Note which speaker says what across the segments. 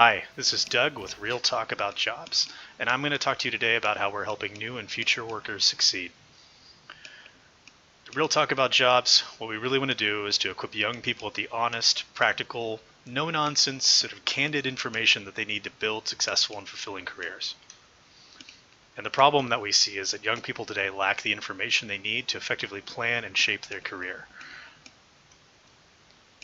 Speaker 1: Hi, this is Doug with Real Talk About Jobs, and I'm going to talk to you today about how we're helping new and future workers succeed. Real Talk About Jobs, what we really want to do is to equip young people with the honest, practical, no-nonsense, sort of candid information that they need to build successful and fulfilling careers. And the problem that we see is that young people today lack the information they need to effectively plan and shape their career.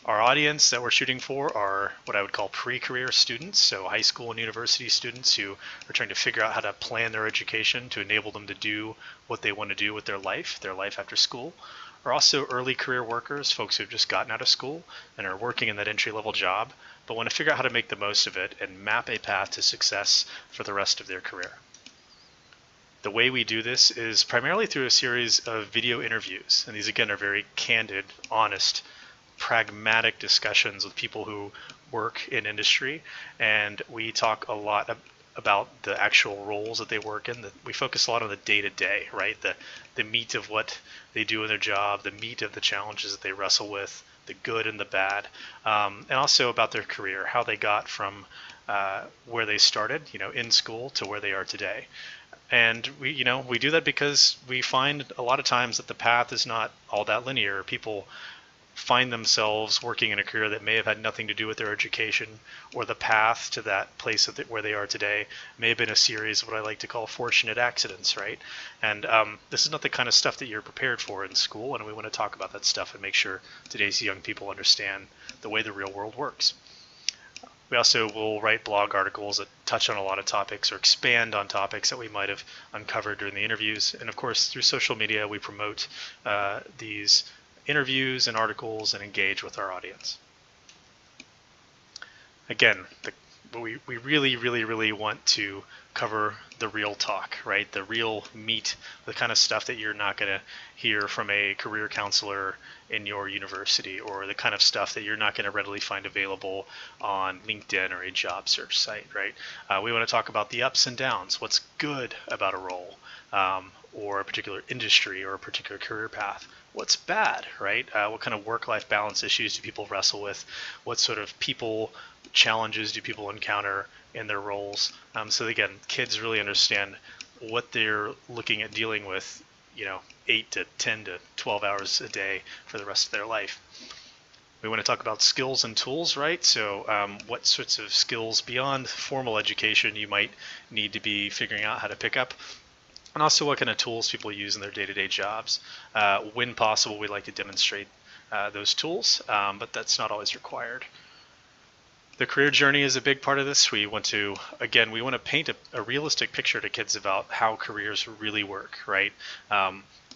Speaker 1: Our audience that we're shooting for are what I would call pre-career students, so high school and university students who are trying to figure out how to plan their education to enable them to do what they want to do with their life after school. Or also early career workers, folks who've just gotten out of school and are working in that entry-level job, but want to figure out how to make the most of it and map a path to success for the rest of their career. The way we do this is primarily through a series of video interviews, and these again are very candid, honest, pragmatic discussions with people who work in industry, and we talk a lot about the actual roles that they work in. We focus a lot on the day-to-day, right? The meat of what they do in their job, the meat of the challenges that they wrestle with, the good and the bad, and also about their career, how they got from where they started, in school to where they are today. And we do that because we find a lot of times that the path is not all that linear. People find themselves working in a career that may have had nothing to do with their education, or the path to that place where they are today may have been a series of what I like to call fortunate accidents, right? And this is not the kind of stuff that you're prepared for in school, and we want to talk about that stuff and make sure today's young people understand the way the real world works. We also will write blog articles that touch on a lot of topics or expand on topics that we might have uncovered during the interviews. And of course, through social media, we promote these interviews and articles and engage with our audience. Again, we really want to cover the real talk, right? The real meat, the kind of stuff that you're not going to hear from a career counselor in your university, or the kind of stuff that you're not going to readily find available on LinkedIn or a job search site, right? We want to talk about the ups and downs, what's good about a role, or a particular industry or a particular career path. What's bad, right? What kind of work-life balance issues do people wrestle with? What sort of people challenges do people encounter in their roles? So again, kids really understand what they're looking at dealing with, 8 to 10 to 12 hours a day for the rest of their life. We want to talk about skills and tools, right? So what sorts of skills beyond formal education you might need to be figuring out how to pick up, and also what kind of tools people use in their day-to-day jobs. When possible, we like to demonstrate those tools, but that's not always required. The career journey is a big part of this. We want to paint a realistic picture to kids about how careers really work, right?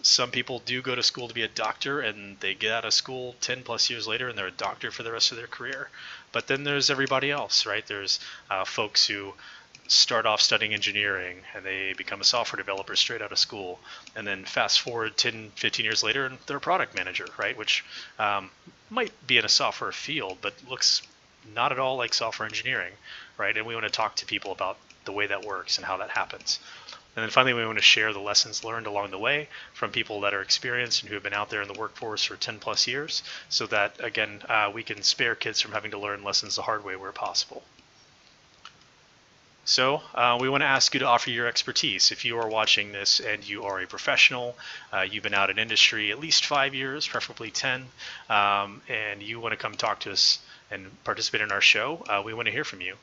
Speaker 1: Some people do go to school to be a doctor, and they get out of school 10 plus years later and they're a doctor for the rest of their career. But then there's everybody else, right? There's folks who start off studying engineering and they become a software developer straight out of school, and then fast forward 10, 15 years later and they're a product manager, right? Which might be in a software field, but looks not at all like software engineering, right? And we want to talk to people about the way that works and how that happens. And then finally, we want to share the lessons learned along the way from people that are experienced and who have been out there in the workforce for 10 plus years, so that, again, we can spare kids from having to learn lessons the hard way where possible. So we want to ask you to offer your expertise. If you are watching this and you are a professional, you've been out in industry at least 5 years, preferably 10, and you want to come talk to us and participate in our show, we want to hear from you.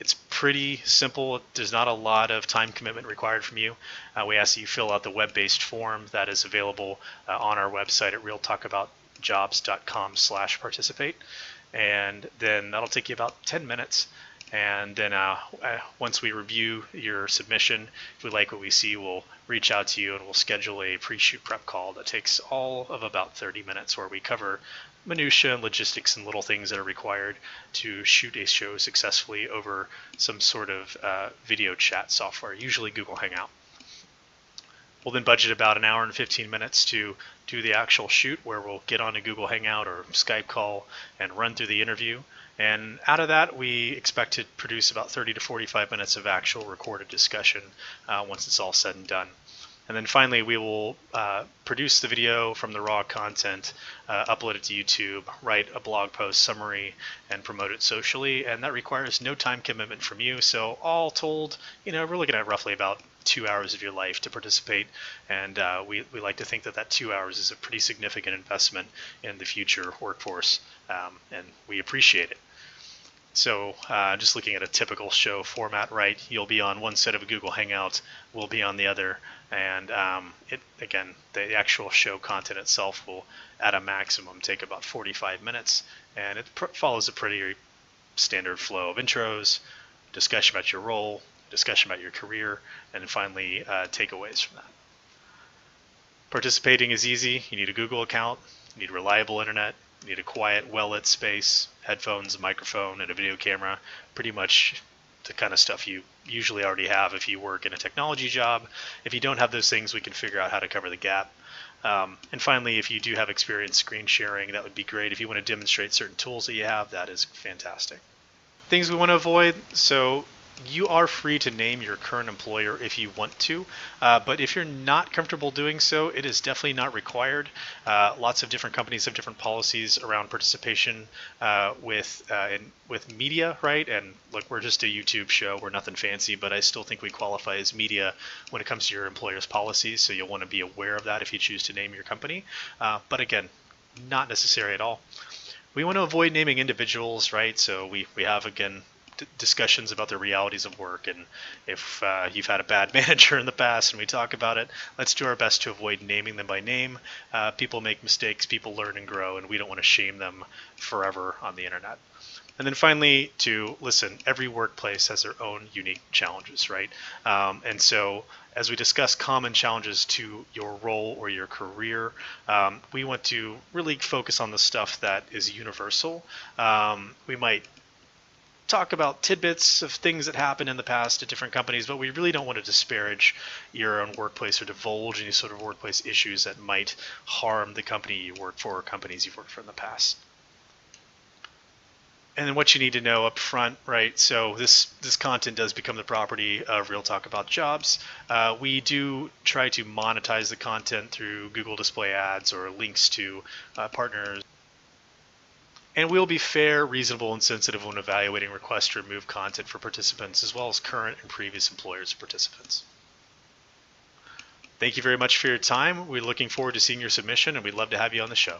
Speaker 1: It's pretty simple. There's not a lot of time commitment required from you. We ask that you fill out the web-based form that is available on our website at realtalkaboutjobs.com/participate, and then that'll take you about 10 minutes. And then once we review your submission, if we like what we see, we'll reach out to you and we'll schedule a pre-shoot prep call that takes all of about 30 minutes, where we cover minutia and logistics and little things that are required to shoot a show successfully over some sort of video chat software, usually Google Hangout. We'll then budget about an hour and 15 minutes to do the actual shoot, where we'll get on a Google Hangout or Skype call and run through the interview. And out of that, we expect to produce about 30 to 45 minutes of actual recorded discussion once it's all said and done. And then finally, we will produce the video from the raw content, upload it to YouTube, write a blog post summary, and promote it socially. And that requires no time commitment from you. So all told, we're looking at roughly about 2 hours of your life to participate. And we like to think that that 2 hours is a pretty significant investment in the future workforce. And we appreciate it. So just looking at a typical show format, right? You'll be on one set of a Google Hangout, we'll be on the other, and again, the actual show content itself will, at a maximum, take about 45 minutes, and it follows a pretty standard flow of intros, discussion about your role, discussion about your career, and finally takeaways from that. Participating is easy. You need a Google account, you need reliable internet, you need a quiet, well-lit space, headphones, a microphone, and a video camera. Pretty much the kind of stuff you usually already have if you work in a technology job. If you don't have those things, we can figure out how to cover the gap. And finally, if you do have experience screen sharing, that would be great. If you want to demonstrate certain tools that you have, that is fantastic. Things we want to avoid. So you are free to name your current employer if you want to, but if you're not comfortable doing so, it is definitely not required. Lots of different companies have different policies around participation with media, right? And look, we're just a YouTube show, we're nothing fancy, but I still think we qualify as media when it comes to your employer's policies, so you'll want to be aware of that if you choose to name your company. But again, not necessary at all. We want to avoid naming individuals, right? So we have, again, discussions about the realities of work, and if you've had a bad manager in the past and we talk about it, let's do our best to avoid naming them by name. People make mistakes, people learn and grow, and we don't want to shame them forever on the internet. And then finally, to listen, every workplace has their own unique challenges, right? And so as we discuss common challenges to your role or your career, we want to really focus on the stuff that is universal. We might talk about tidbits of things that happened in the past at different companies, but we really don't want to disparage your own workplace or divulge any sort of workplace issues that might harm the company you work for or companies you've worked for in the past. And then what you need to know up front, right? So this content does become the property of Real Talk About Jobs. We do try to monetize the content through Google Display Ads or links to partners. And we'll be fair, reasonable, and sensitive when evaluating requests to remove content for participants, as well as current and previous employers of participants. Thank you very much for your time. We're looking forward to seeing your submission, and we'd love to have you on the show.